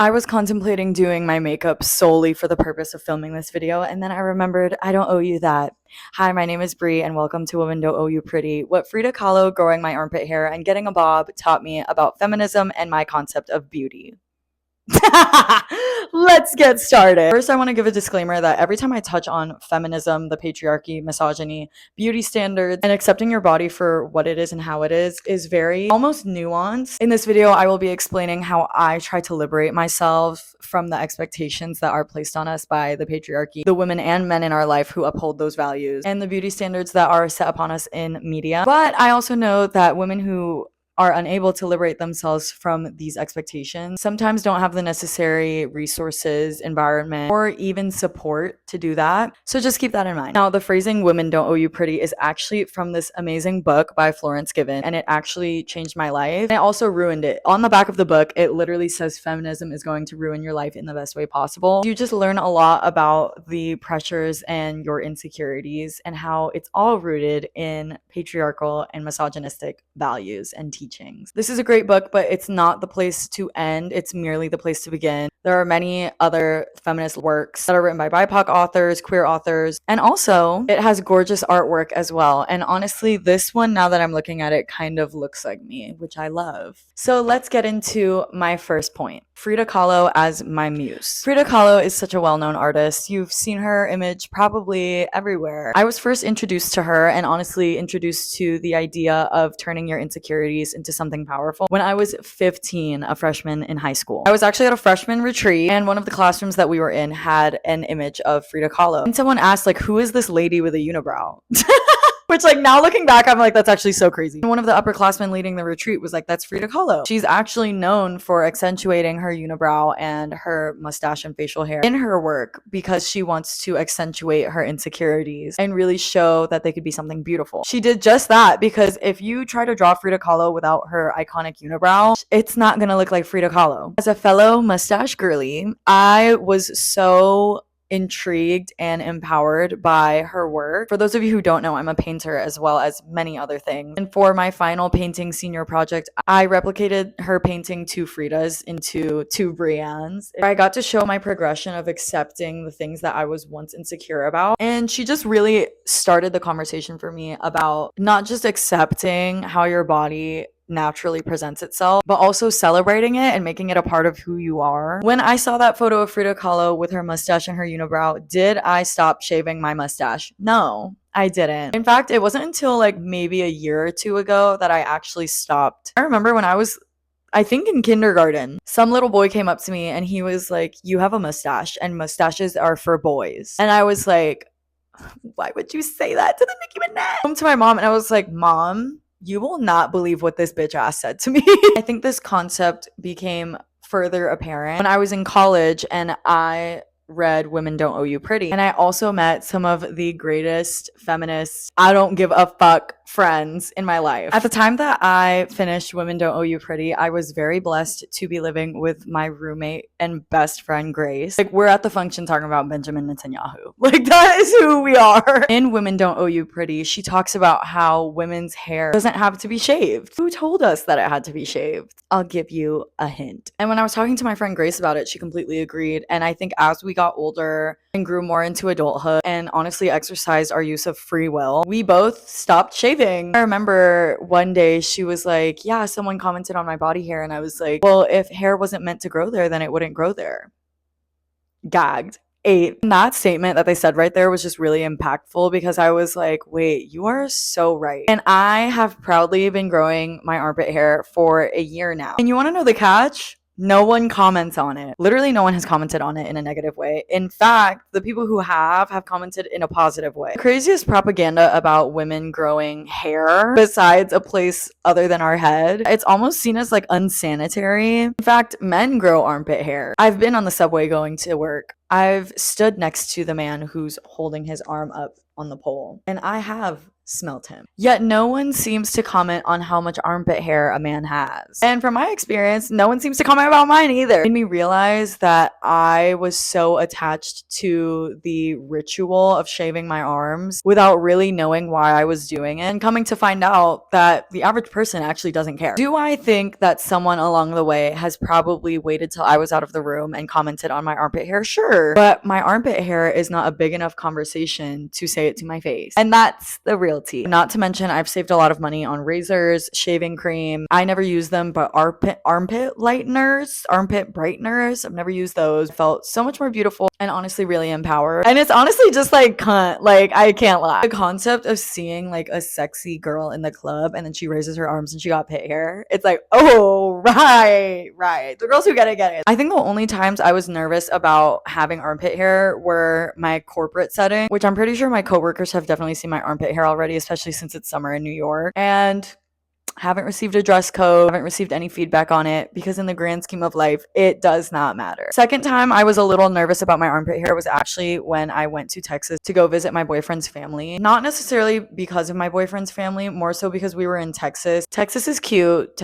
I was contemplating doing my makeup solely for the purpose of filming this video, and then I remembered I don't owe you that. Hi, my name is Bree, and welcome to Women Don't Owe You Pretty. What Frida Kahlo growing my armpit hair and getting a bob taught me about feminism and my concept of beauty. Let's get started. First, I want to give a disclaimer that every time I touch on feminism, the patriarchy, misogyny, beauty standards, and accepting your body for what it is and how it is very almost nuanced. In this video, I will be explaining how I try to liberate myself from the expectations that are placed on us by the patriarchy, the women and men in our life who uphold those values, and the beauty standards that are set upon us in media. But I also know that women who are unable to liberate themselves from these expectations sometimes don't have the necessary resources, environment, or even support to do that. So just keep that in mind. Now, the phrasing "women don't owe you pretty" is actually from this amazing book by Florence Given, and it actually changed my life. And it also ruined it. On the back of the book, it literally says feminism is going to ruin your life in the best way possible. You just learn a lot about the pressures and your insecurities and how it's all rooted in patriarchal and misogynistic values and teachings. This is a great book, but it's not the place to end. It's merely the place to begin. There are many other feminist works that are written by BIPOC authors, queer authors, and also it has gorgeous artwork as well. And honestly, this one, now that I'm looking at it, kind of looks like me, which I love. So let's get into my first point. Frida Kahlo as my muse. Frida Kahlo is such a well-known artist. You've seen her image probably everywhere. I was first introduced to her and honestly introduced to the idea of turning your insecurities into something powerful when I was 15, a freshman in high school. I was actually at a freshman retreat, and one of the classrooms that we were in had an image of Frida Kahlo. And someone asked, like, who is this lady with a unibrow? Which, like, now looking back, I'm like, that's actually so crazy. And one of the upperclassmen leading the retreat was like, that's Frida Kahlo. She's actually known for accentuating her unibrow and her mustache and facial hair in her work because she wants to accentuate her insecurities and really show that they could be something beautiful. She did just that, because if you try to draw Frida Kahlo without her iconic unibrow, it's not gonna look like Frida Kahlo. As a fellow mustache girly, I was so intrigued and empowered by her work. For those of you who don't know, I'm a painter as well as many other things. And for my final painting senior project, I replicated her painting two Fridas into two Briannes. I got to show my progression of accepting the things that I was once insecure about. And she just really started the conversation for me about not just accepting how your body naturally presents itself, but also celebrating it and making it a part of who you are. When I saw that photo of Frida Kahlo with her mustache and her unibrow, did I stop shaving my mustache? No, I didn't. In fact, it wasn't until like maybe a year or two ago that I actually stopped. I remember when I think in kindergarten, some little boy came up to me and he was like, "You have a mustache and mustaches are for boys." And I was like, why would you say that to the Nicki Minaj? I came to my mom and I was like, "Mom, you will not believe what this bitch ass said to me." I think this concept became further apparent when I was in college and I read Women Don't Owe You Pretty. And I also met some of the greatest feminists, I don't give a fuck friends in my life. At the time that I finished Women Don't Owe You Pretty, I was very blessed to be living with my roommate and best friend, Grace. Like, we're at the function talking about Benjamin Netanyahu. Like, that is who we are. In Women Don't Owe You Pretty, she talks about how women's hair doesn't have to be shaved. Who told us that it had to be shaved? I'll give you a hint. And when I was talking to my friend Grace about it, she completely agreed. And I think as we got older and grew more into adulthood and honestly exercised our use of free will, we both stopped shaving. I remember one day she was like, "Yeah, someone commented on my body hair." And I was like, well, if hair wasn't meant to grow there, then it wouldn't grow there. Gagged. 8. And that statement that they said right there was just really impactful because I was like, wait, you are so right. And I have proudly been growing my armpit hair for a year now. And you want to know the catch? No one comments on it. Literally no one has commented on it in a negative way. In fact, the people who have commented in a positive way. The craziest propaganda about women growing hair, besides a place other than our head, it's almost seen as like unsanitary. In fact, men grow armpit hair. I've been on the subway going to work. I've stood next to the man who's holding his arm up on the pole, and I have smelt him. Yet no one seems to comment on how much armpit hair a man has. And from my experience, no one seems to comment about mine either. It made me realize that I was so attached to the ritual of shaving my arms without really knowing why I was doing it, and coming to find out that the average person actually doesn't care. Do I think that someone along the way has probably waited till I was out of the room and commented on my armpit hair? Sure. But my armpit hair is not a big enough conversation to say it to my face. And that's the real tea. Not to mention, I've saved a lot of money on razors, shaving cream. I never use them, but armpit lighteners, armpit brighteners, I've never used those. Felt so much more beautiful and honestly really empowered. And it's honestly just like cunt. Like, I can't lie. The concept of seeing like a sexy girl in the club and then she raises her arms and she got pit hair. It's like, oh, right. The girls who get it. I think the only times I was nervous about having armpit hair were my corporate setting, which I'm pretty sure my coworkers have definitely seen my armpit hair already, especially since it's summer in New York. And haven't received a dress code, haven't received any feedback on it, because in the grand scheme of life, it does not matter. Second time I was a little nervous about my armpit hair was actually when I went to Texas to go visit my boyfriend's family. Not necessarily because of my boyfriend's family, more so because we were in Texas. Texas is cute.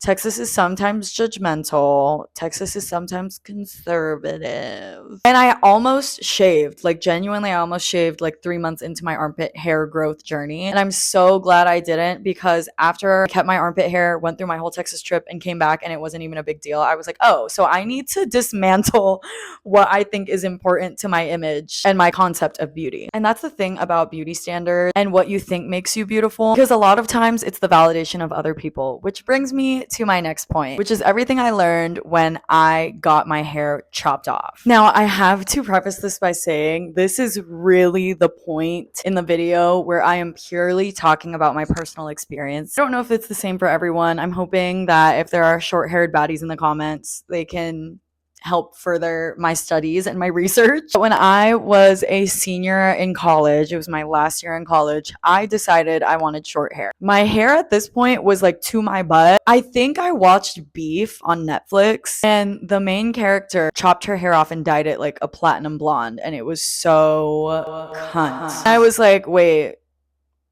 Texas is sometimes judgmental. Texas is sometimes conservative. And I almost shaved, like genuinely, I almost shaved like 3 months into my armpit hair growth journey. And I'm so glad I didn't, because after I kept my armpit hair, went through my whole Texas trip and came back and it wasn't even a big deal, I was like, oh, so I need to dismantle what I think is important to my image and my concept of beauty. And that's the thing about beauty standards and what you think makes you beautiful, because a lot of times it's the validation of other people, which brings me to my next point, which is everything I learned when I got my hair chopped off. Now, I have to preface this by saying this is really the point in the video where I am purely talking about my personal experience. I don't know if it's the same for everyone. I'm hoping that if there are short-haired baddies in the comments, they can help further my studies and my research. When I was a senior in college, it was my last year in college, I decided I wanted short hair. My hair at this point was like to my butt. I think I watched Beef on Netflix, and the main character chopped her hair off and dyed it like a platinum blonde, and it was so cunt. I was like, wait,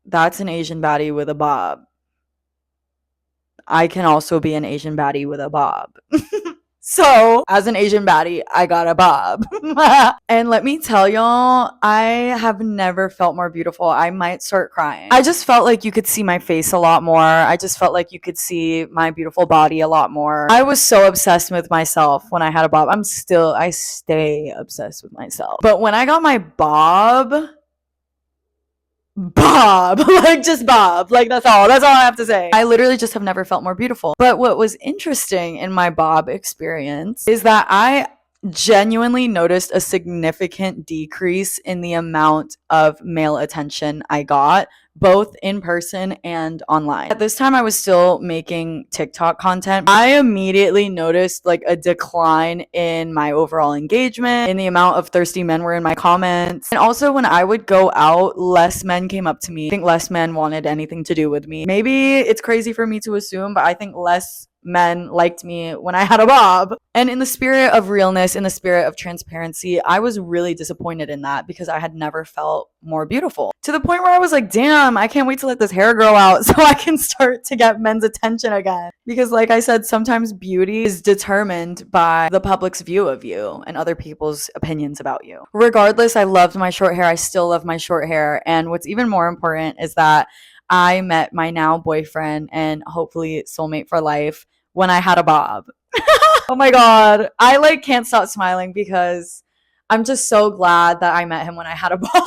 that's an Asian baddie with a bob. I can also be an Asian baddie with a bob. So, as an Asian baddie, I got a bob. And let me tell y'all, I have never felt more beautiful. I might start crying. I just felt like you could see my face a lot more. I just felt like you could see my beautiful body a lot more. I was so obsessed with myself when I had a bob. I stay obsessed with myself. But when I got my bob, like just bob, like that's all I have to say. I literally just have never felt more beautiful. But what was interesting in my bob experience is that I genuinely noticed a significant decrease in the amount of male attention I got, both in person and online. At this time, I was still making TikTok content. I immediately noticed like a decline in my overall engagement, in the amount of thirsty men were in my comments. And also when I would go out, less men came up to me. I think less men wanted anything to do with me. Maybe it's crazy for me to assume, but I think less men liked me when I had a bob. And in the spirit of realness, in the spirit of transparency, I was really disappointed in that, because I had never felt more beautiful, to the point where I was like, damn, I can't wait to let this hair grow out so I can start to get men's attention again. Because like I said, sometimes beauty is determined by the public's view of you and other people's opinions about you. Regardless, I loved my short hair. I still love my short hair. And what's even more important is that I met my now boyfriend and hopefully soulmate for life when I had a bob. Oh my God. I like can't stop smiling because I'm just so glad that I met him when I had a bob.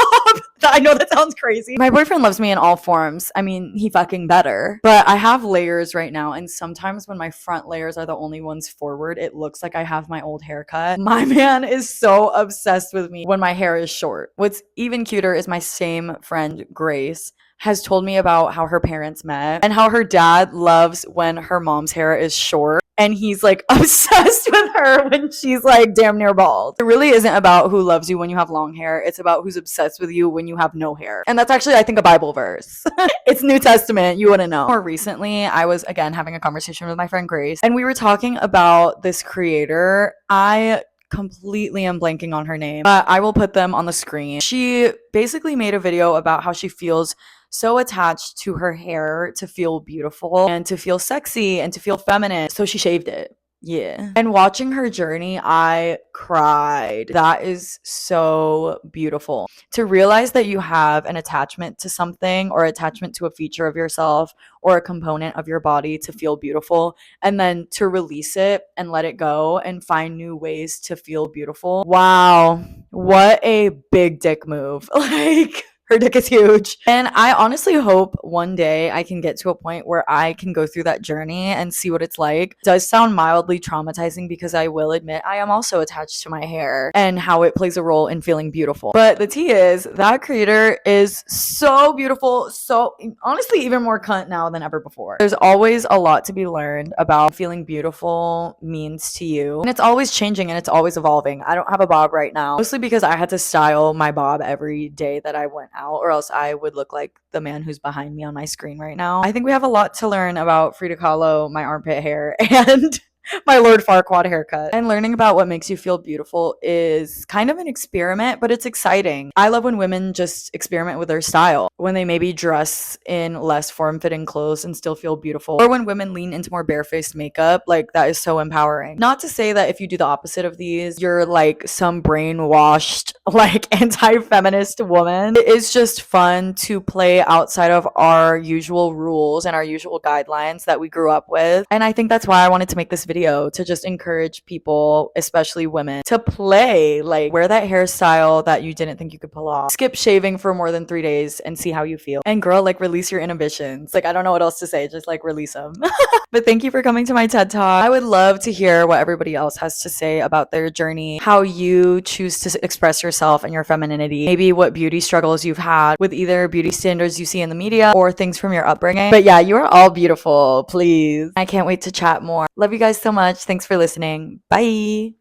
I know that sounds crazy. My boyfriend loves me in all forms. I mean, he fucking better. But I have layers right now, and sometimes when my front layers are the only ones forward, it looks like I have my old haircut. My man is so obsessed with me when my hair is short. What's even cuter is my same friend, Grace, has told me about how her parents met and how her dad loves when her mom's hair is short. And he's like obsessed with her when she's like damn near bald. It really isn't about who loves you when you have long hair. It's about who's obsessed with you when you have no hair. And that's actually, I think, a Bible verse. It's New Testament. You wouldn't know. More recently, I was again having a conversation with my friend Grace, and we were talking about this creator. I completely am blanking on her name, but I will put them on the screen. She basically made a video about how she feels so attached to her hair to feel beautiful and to feel sexy and to feel feminine. So she shaved it. Yeah. And watching her journey, I cried. That is so beautiful. To realize that you have an attachment to something or attachment to a feature of yourself or a component of your body to feel beautiful, and then to release it and let it go and find new ways to feel beautiful. Wow. What a big dick move. Like, her dick is huge. And I honestly hope one day I can get to a point where I can go through that journey and see what it's like. It does sound mildly traumatizing because I will admit I am also attached to my hair and how it plays a role in feeling beautiful. But the tea is that creator is so beautiful, so honestly even more cunt now than ever before. There's always a lot to be learned about feeling beautiful means to you. And it's always changing and it's always evolving. I don't have a bob right now, mostly because I had to style my bob every day that I went out, or else I would look like the man who's behind me on my screen right now. I think we have a lot to learn about Frida Kahlo, my armpit hair, and my Lord Farquaad haircut. And learning about what makes you feel beautiful is kind of an experiment, but it's exciting. I love when women just experiment with their style, when they maybe dress in less form-fitting clothes and still feel beautiful, or when women lean into more barefaced makeup. Like, that is so empowering. Not to say that if you do the opposite of these, you're like some brainwashed, like anti-feminist woman. It is just fun to play outside of our usual rules and our usual guidelines that we grew up with. And I think that's why I wanted to make this video, to just encourage people, especially women, to play. Like, wear that hairstyle that you didn't think you could pull off. Skip shaving for more than 3 days and see how you feel. And girl, like, release your inhibitions. Like, I don't know what else to say. Just like release them. But thank you for coming to my TED Talk. I would love to hear what everybody else has to say about their journey, how you choose to express yourself and your femininity, maybe what beauty struggles you've had with either beauty standards you see in the media or things from your upbringing. But yeah, you are all beautiful. Please. I can't wait to chat more. Love you guys so much. Thanks for listening. Bye.